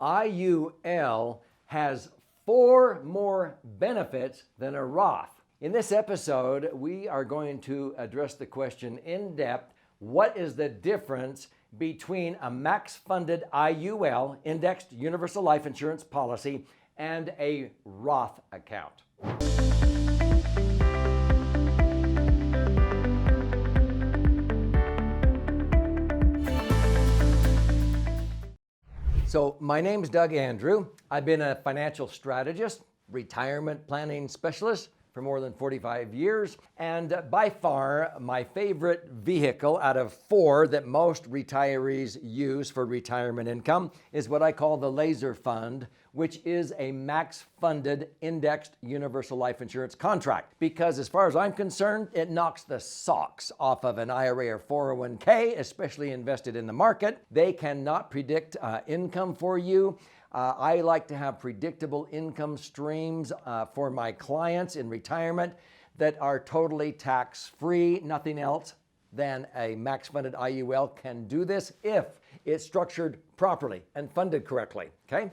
IUL has 4 more benefits than a Roth. In this episode, we are going to address the question in depth: what is the difference between a max-funded IUL, indexed universal life insurance policy, and a Roth account? So my name's Doug Andrew. I've been a financial strategist, retirement planning specialist for more than 45 years. And by far, my favorite vehicle out of 4 that most retirees use for retirement income is what I call the laser fund, which is a max-funded indexed universal life insurance contract. Because as far as I'm concerned, it knocks the socks off of an IRA or 401k, especially invested in the market. They cannot predict income for you. I like to have predictable income streams for my clients in retirement that are totally tax-free. Nothing else than a max-funded IUL can do this if it's structured properly and funded correctly, okay?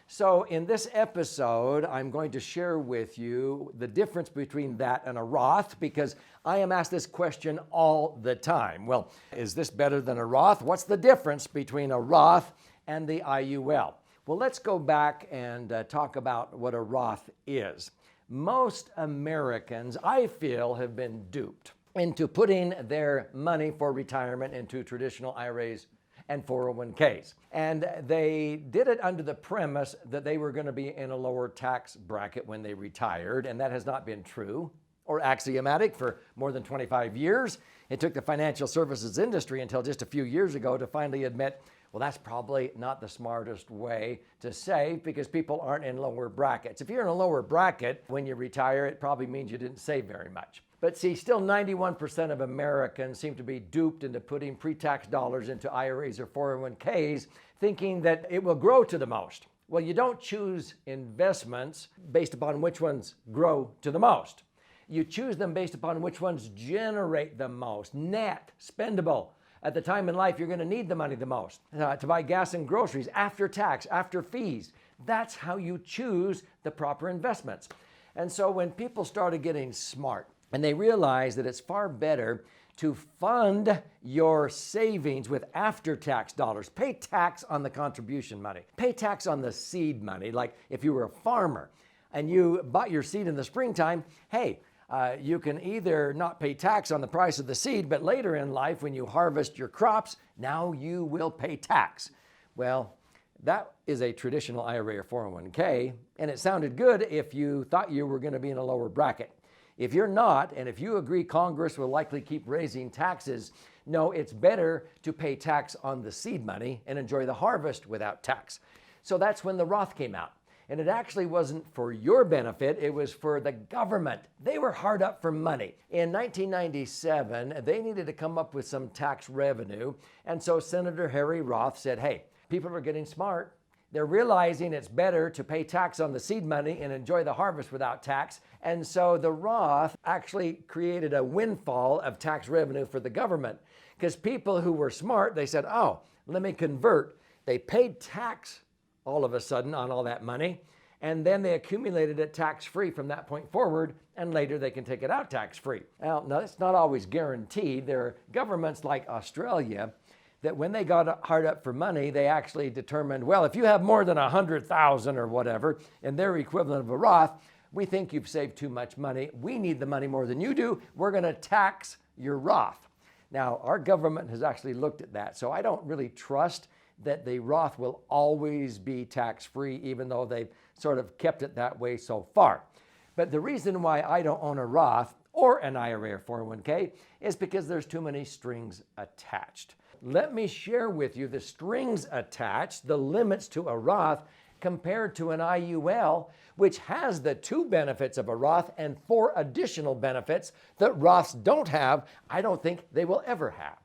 So in this episode, I'm going to share with you the difference between that and a Roth, because I am asked this question all the time. Well, is this better than a Roth? What's the difference between a Roth and the IUL? Well, let's go back and talk about what a Roth is. Most Americans, I feel, have been duped into putting their money for retirement into traditional IRAs and 401ks. And they did it under the premise that they were going to be in a lower tax bracket when they retired, and that has not been true or axiomatic for more than 25 years. It took the financial services industry until just a few years ago to finally admit, well, that's probably not the smartest way to save, because people aren't in lower brackets. If you're in a lower bracket when you retire, it probably means you didn't save very much. But see, still 91% of Americans seem to be duped into putting pre-tax dollars into IRAs or 401ks, thinking that it will grow to the most. Well, you don't choose investments based upon which ones grow to the most. You choose them based upon which ones generate the most, net, spendable. At the time in life, you're going to need the money the most to buy gas and groceries, after tax, after fees. That's how you choose the proper investments. And so when people started getting smart and they realized that it's far better to fund your savings with after-tax dollars, pay tax on the contribution money, pay tax on the seed money. Like if you were a farmer and you bought your seed in the springtime, hey, you can either not pay tax on the price of the seed, but later in life, when you harvest your crops, now you will pay tax. Well, that is a traditional IRA or 401k, and it sounded good if you thought you were going to be in a lower bracket. If you're not, and if you agree Congress will likely keep raising taxes, no, it's better to pay tax on the seed money and enjoy the harvest without tax. So that's when the Roth came out. And it actually wasn't for your benefit, it was for the government. They were hard up for money. In 1997, they needed to come up with some tax revenue. And so Senator Harry Roth said, hey, people are getting smart. They're realizing it's better to pay tax on the seed money and enjoy the harvest without tax. And so the Roth actually created a windfall of tax revenue for the government. Because people who were smart, they said, oh, let me convert. They paid tax all of a sudden on all that money, and then they accumulated it tax-free from that point forward, and later they can take it out tax-free. Now, it's not always guaranteed. There are governments like Australia that when they got hard up for money, they actually determined, well, if you have more than 100,000 or whatever, and their equivalent of a Roth, we think you've saved too much money. We need the money more than you do. We're going to tax your Roth. Now, our government has actually looked at that, so I don't really trust that the Roth will always be tax-free, even though they've sort of kept it that way so far. But the reason why I don't own a Roth or an IRA or 401k is because there's too many strings attached. Let me share with you the strings attached, the limits to a Roth compared to an IUL, which has the 2 benefits of a Roth and 4 additional benefits that Roths don't have. I don't think they will ever have.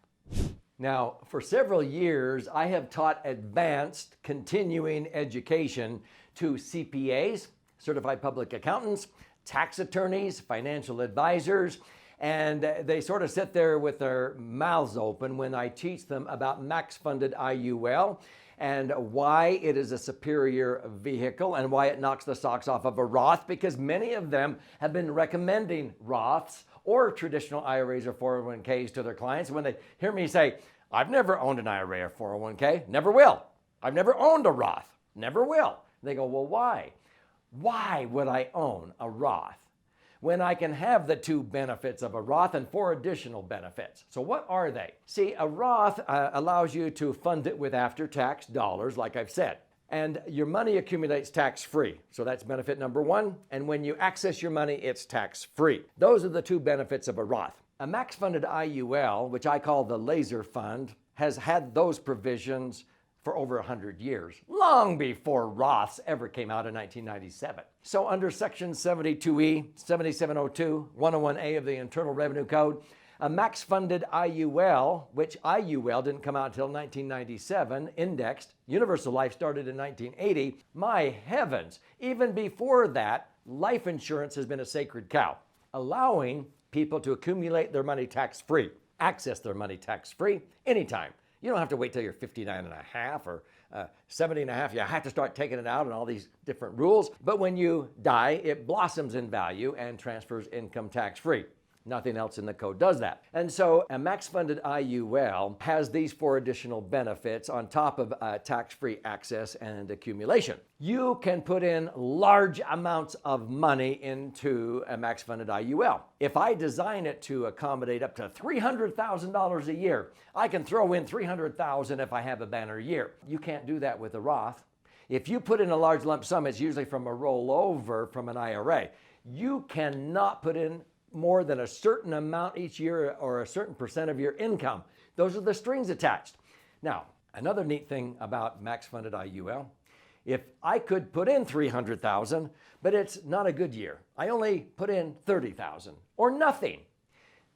Now, for several years, I have taught advanced continuing education to CPAs, certified public accountants, tax attorneys, financial advisors, and they sort of sit there with their mouths open when I teach them about max-funded IUL. and why it is a superior vehicle and why it knocks the socks off of a Roth, because many of them have been recommending Roths or traditional IRAs or 401ks to their clients. When they hear me say, I've never owned an IRA or 401k, never will. I've never owned a Roth, never will. They go, well, why? Why would I own a Roth when I can have the 2 benefits of a Roth and 4 additional benefits? So what are they? See, a Roth allows you to fund it with after-tax dollars, like I've said, and your money accumulates tax-free. So that's benefit number 1. And when you access your money, it's tax-free. Those are the 2 benefits of a Roth. A max-funded IUL, which I call the laser fund, has had those provisions for over 100 years, long before Roths ever came out in 1997. So under Section 72E, 7702, 101A of the Internal Revenue Code, a max-funded IUL, which IUL didn't come out until 1997, indexed, universal life started in 1980. My heavens, even before that, life insurance has been a sacred cow, allowing people to accumulate their money tax-free, access their money tax-free anytime. You don't have to wait till you're 59 and a half or 70 and a half. You have to start taking it out and all these different rules. But when you die, it blossoms in value and transfers income tax-free. Nothing else in the code does that. And so a max-funded IUL has these 4 additional benefits on top of tax-free access and accumulation. You can put in large amounts of money into a max-funded IUL. If I design it to accommodate up to $300,000 a year, I can throw in $300,000 if I have a banner year. You can't do that with a Roth. If you put in a large lump sum, it's usually from a rollover from an IRA. You cannot put in more than a certain amount each year or a certain percent of your income. Those are the strings attached. Now, another neat thing about max-funded IUL, if I could put in $300,000, but it's not a good year, I only put in $30,000 or nothing.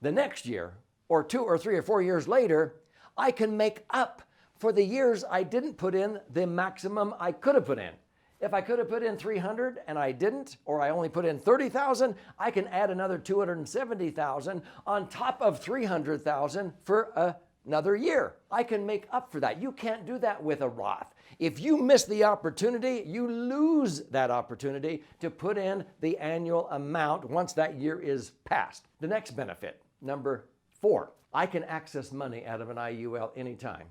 The next year, or 2 or 3 or 4 years later, I can make up for the years I didn't put in the maximum I could have put in. If I could have put in 300 and I didn't, or I only put in 30,000, I can add another 270,000 on top of 300,000 for another year. I can make up for that. You can't do that with a Roth. If you miss the opportunity, you lose that opportunity to put in the annual amount once that year is passed. The next benefit, number 4, I can access money out of an IUL anytime.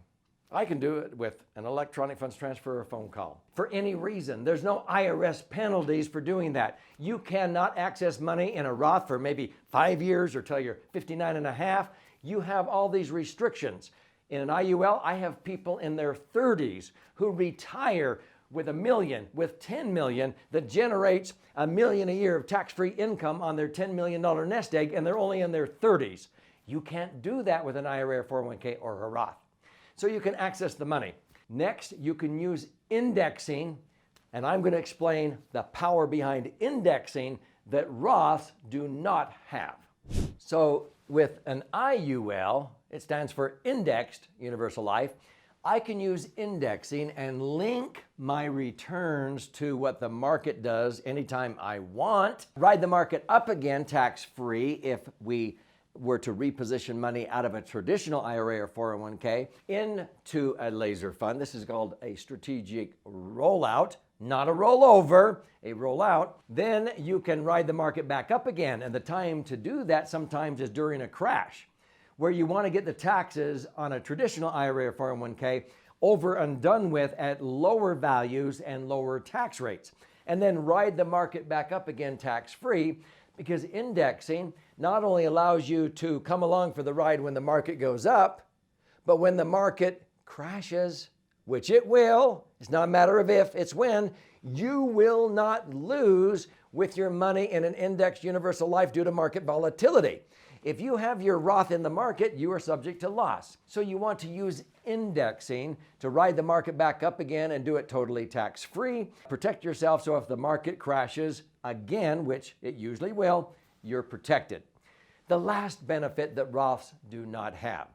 I can do it with an electronic funds transfer or a phone call for any reason. There's no IRS penalties for doing that. You cannot access money in a Roth for maybe 5 years or till you're 59 and a half. You have all these restrictions. In an IUL, I have people in their 30s who retire with $1 million, with $10 million, that generates $1 million a year of tax-free income on their $10 million nest egg, and they're only in their 30s. You can't do that with an IRA or 401k or a Roth. So you can access the money. Next, you can use indexing, and I'm going to explain the power behind indexing that Roths do not have. So with an IUL, it stands for Indexed Universal Life, I can use indexing and link my returns to what the market does anytime I want. Ride the market up again tax-free if we were to reposition money out of a traditional IRA or 401k into a laser fund. This is called a strategic rollout, not a rollover, a rollout. Then you can ride the market back up again. And the time to do that sometimes is during a crash, where you want to get the taxes on a traditional IRA or 401k over and done with at lower values and lower tax rates. And then ride the market back up again tax-free, because indexing not only allows you to come along for the ride when the market goes up, but when the market crashes, which it will, it's not a matter of if, it's when, you will not lose with your money in an indexed universal life due to market volatility. If you have your Roth in the market, you are subject to loss. So you want to use indexing to ride the market back up again and do it totally tax-free. Protect yourself so if the market crashes again, which it usually will, you're protected. The last benefit that Roths do not have,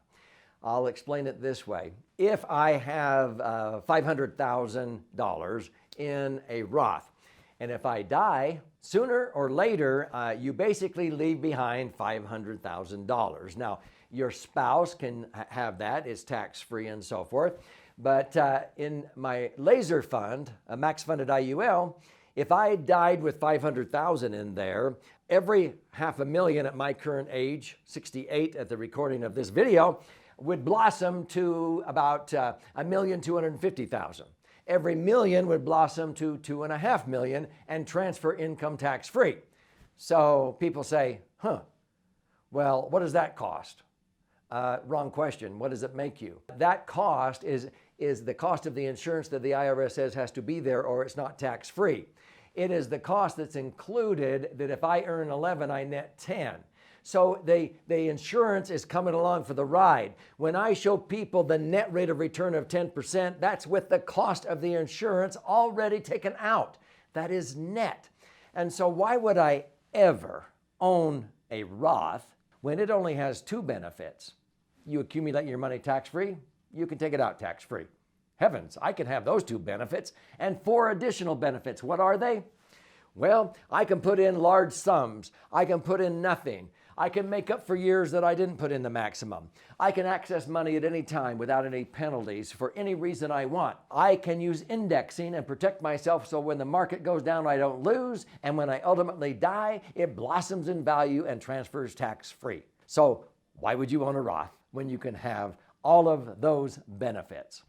I'll explain it this way. If I have $500,000 in a Roth, and if I die, sooner or later, you basically leave behind $500,000. Now, your spouse can have that, it's tax-free and so forth. But in my laser fund, a max funded IUL, if I died with 500,000 in there, every $500,000 at my current age, 68 at the recording of this video, would blossom to about $1,250,000. Every million would blossom to $2.5 million and transfer income tax free. So people say, well, what does that cost? Wrong question. What does it make you? That cost is the cost of the insurance that the IRS says has to be there or it's not tax free. It is the cost that's included that if I earn 11, I net 10. So the insurance is coming along for the ride. When I show people the net rate of return of 10%, that's with the cost of the insurance already taken out. That is net. And so why would I ever own a Roth when it only has two benefits? You accumulate your money tax-free, you can take it out tax-free. Heavens, I can have those two benefits and 4 additional benefits. What are they? Well, I can put in large sums. I can put in nothing. I can make up for years that I didn't put in the maximum. I can access money at any time without any penalties for any reason I want. I can use indexing and protect myself so when the market goes down, I don't lose. And when I ultimately die, it blossoms in value and transfers tax-free. So why would you own a Roth when you can have all of those benefits?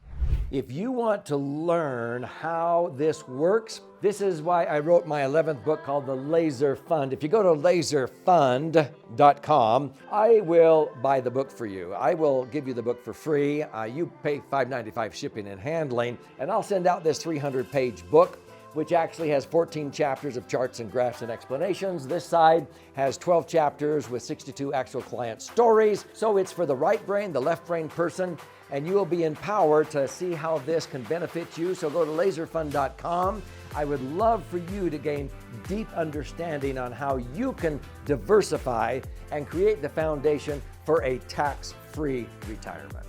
If you want to learn how this works, this is why I wrote my 11th book called The Laser Fund. If you go to laserfund.com, I will buy the book for you. I will give you the book for free. You pay $5.95 shipping and handling, and I'll send out this 300-page book, which actually has 14 chapters of charts and graphs and explanations. This side has 12 chapters with 62 actual client stories. So it's for the right brain, the left brain person, and you will be empowered to see how this can benefit you. So go to laserfund.com. I would love for you to gain deep understanding on how you can diversify and create the foundation for a tax-free retirement.